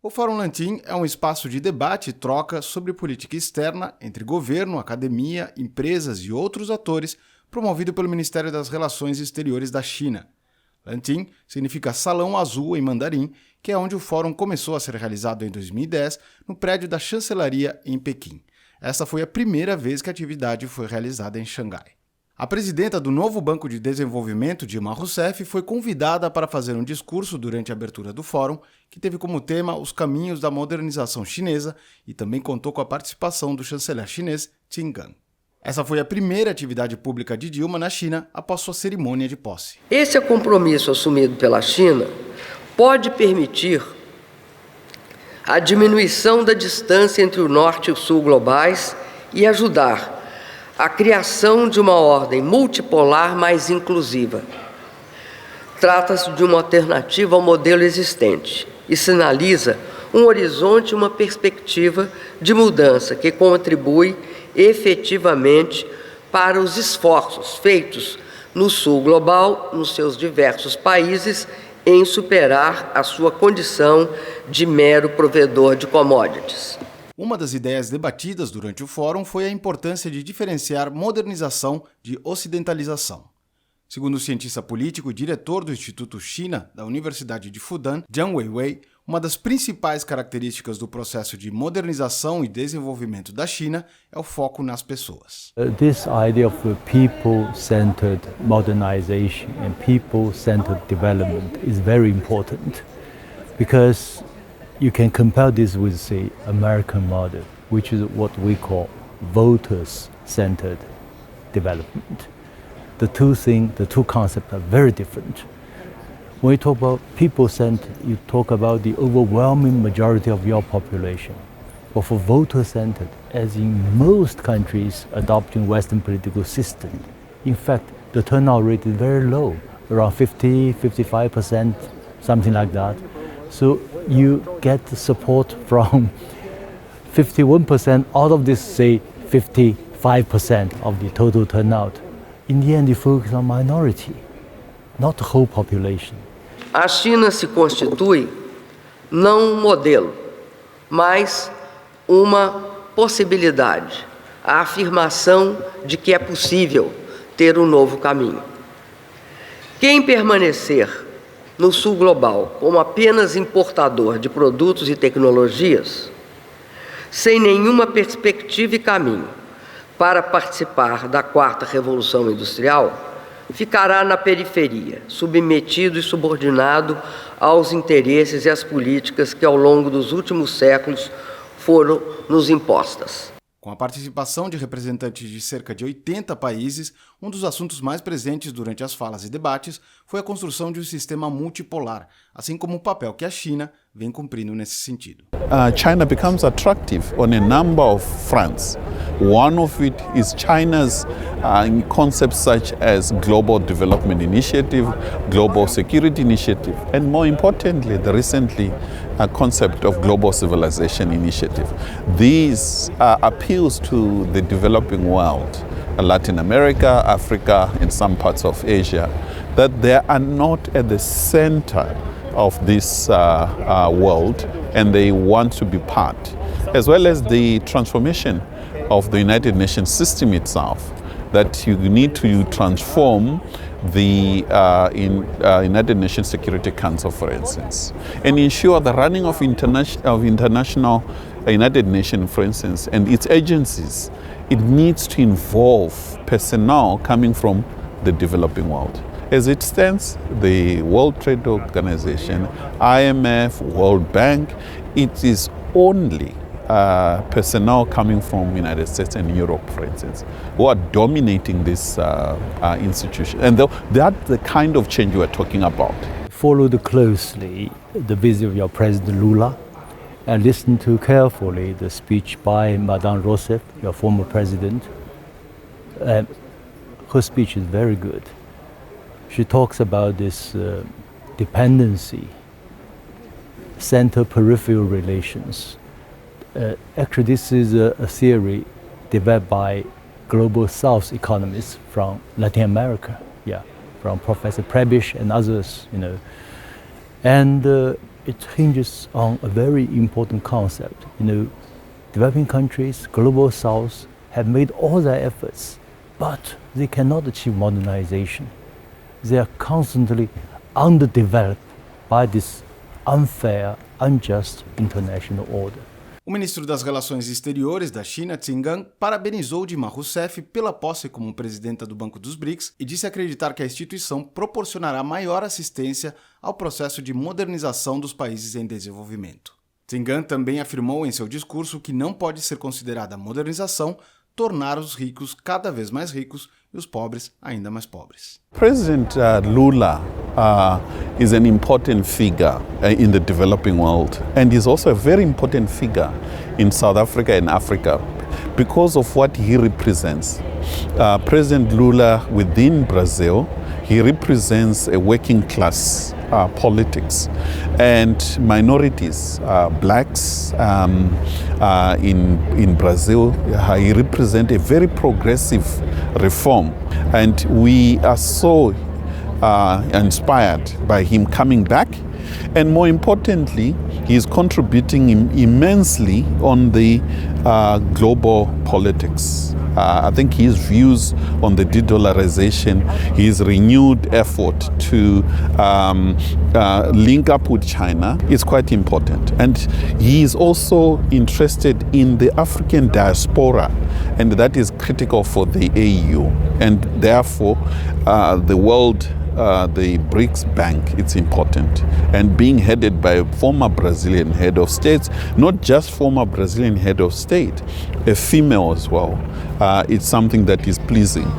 O Fórum Lantim é um espaço de debate e troca sobre política externa entre governo, academia, empresas e outros atores, promovido pelo Ministério das Relações Exteriores da China. Lantim significa Salão Azul em mandarim, que é onde o fórum começou a ser realizado em 2010, no prédio da chancelaria em Pequim. Essa foi a primeira vez que a atividade foi realizada em Xangai. A presidenta do Novo Banco de Desenvolvimento, Dilma Rousseff, foi convidada para fazer um discurso durante a abertura do fórum, que teve como tema os caminhos da modernização chinesa e também contou com a participação do chanceler chinês Xangai. Essa foi a primeira atividade pública de Dilma na China após sua cerimônia de posse. Esse compromisso assumido pela China pode permitir a diminuição da distância entre o norte e o sul globais e ajudar a criação de uma ordem multipolar mais inclusiva. Trata-se de uma alternativa ao modelo existente e sinaliza um horizonte e uma perspectiva de mudança que contribui efetivamente para os esforços feitos no sul global, nos seus diversos países, em superar a sua condição de mero provedor de commodities. Uma das ideias debatidas durante o fórum foi a importância de diferenciar modernização de ocidentalização. Segundo o cientista político e diretor do Instituto China da Universidade de Fudan, Jiang Weiwei, uma das principais características do processo de modernização e desenvolvimento da China é o foco nas pessoas. This idea of people-centered modernization and people-centered development is very important because you can compare this with, say, American model, which is what we call voters-centered development. The two concepts are very different. When you talk about people-centered, you talk about the overwhelming majority of your population. But for voter-centered, as in most countries adopting Western political system, in fact, the turnout rate is very low, around 55%, something like that. So you get support from 51% out of this, say, 55% of the total turnout. In the end, you focus on minority, not the whole population. A China se constitui não um modelo, mas uma possibilidade, a afirmação de que é possível ter um novo caminho. Quem permanecer no sul global como apenas importador de produtos e tecnologias, sem nenhuma perspectiva e caminho para participar da quarta revolução industrial, ficará na periferia, submetido e subordinado aos interesses e às políticas que ao longo dos últimos séculos foram nos impostas. Com a participação de representantes de cerca de 80 países, um dos assuntos mais presentes durante as falas e debates foi a construção de um sistema multipolar, assim como o papel que a China vem cumprindo nesse sentido. China becomes attractive on a number of fronts. One of it is China's concepts such as Global Development Initiative, Global Security Initiative, and more importantly, the recently concept of Global Civilization Initiative. These appeals to the developing world, Latin America, Africa, and some parts of Asia, that they are not at the center of this world and they want to be part, as well as the transformation of the United Nations system itself, that you need to transform the United Nations Security Council, for instance, and ensure the running of international United Nations, for instance, and its agencies. It needs to involve personnel coming from the developing world. As it stands, the World Trade Organization, IMF, World Bank, it is only personnel coming from the United States and Europe, for instance, who are dominating this institution. And that's the kind of change we're talking about. Followed closely the visit of your President Lula and listened to carefully the speech by Madame Rousseff, your former president. Her speech is very good. She talks about this dependency, center-peripheral relations. Actually, this is a theory developed by global South economists from Latin America, from Professor Prebisch and others, And it hinges on a very important concept. Developing countries, global south, have made all their efforts, but they cannot achieve modernization. They are constantly underdeveloped by this unfair, unjust international order. O ministro das Relações Exteriores da China, Xangai, parabenizou Dilma Rousseff pela posse como presidenta do Banco dos BRICS e disse acreditar que a instituição proporcionará maior assistência ao processo de modernização dos países em desenvolvimento. Xangai também afirmou em seu discurso que não pode ser considerada modernização tornar os ricos cada vez mais ricos e os pobres ainda mais pobres. President Lula is an important figure in the developing world, and is also a very important figure in South Africa and Africa because of what he represents. President Lula within Brazil, he represents a working class politics and minorities, blacks in Brazil. He represents a very progressive reform, and we are so inspired by him coming back, and more importantly, he is contributing immensely on the global politics. I think his views on the de-dollarization, his renewed effort to link up with China is quite important. And he is also interested in the African diaspora, and that is critical for the AU. And therefore, the world, the BRICS Bank, it's important. And being headed by a former Brazilian head of state, not just former Brazilian head of state, a female as well, it's something that is pleasing.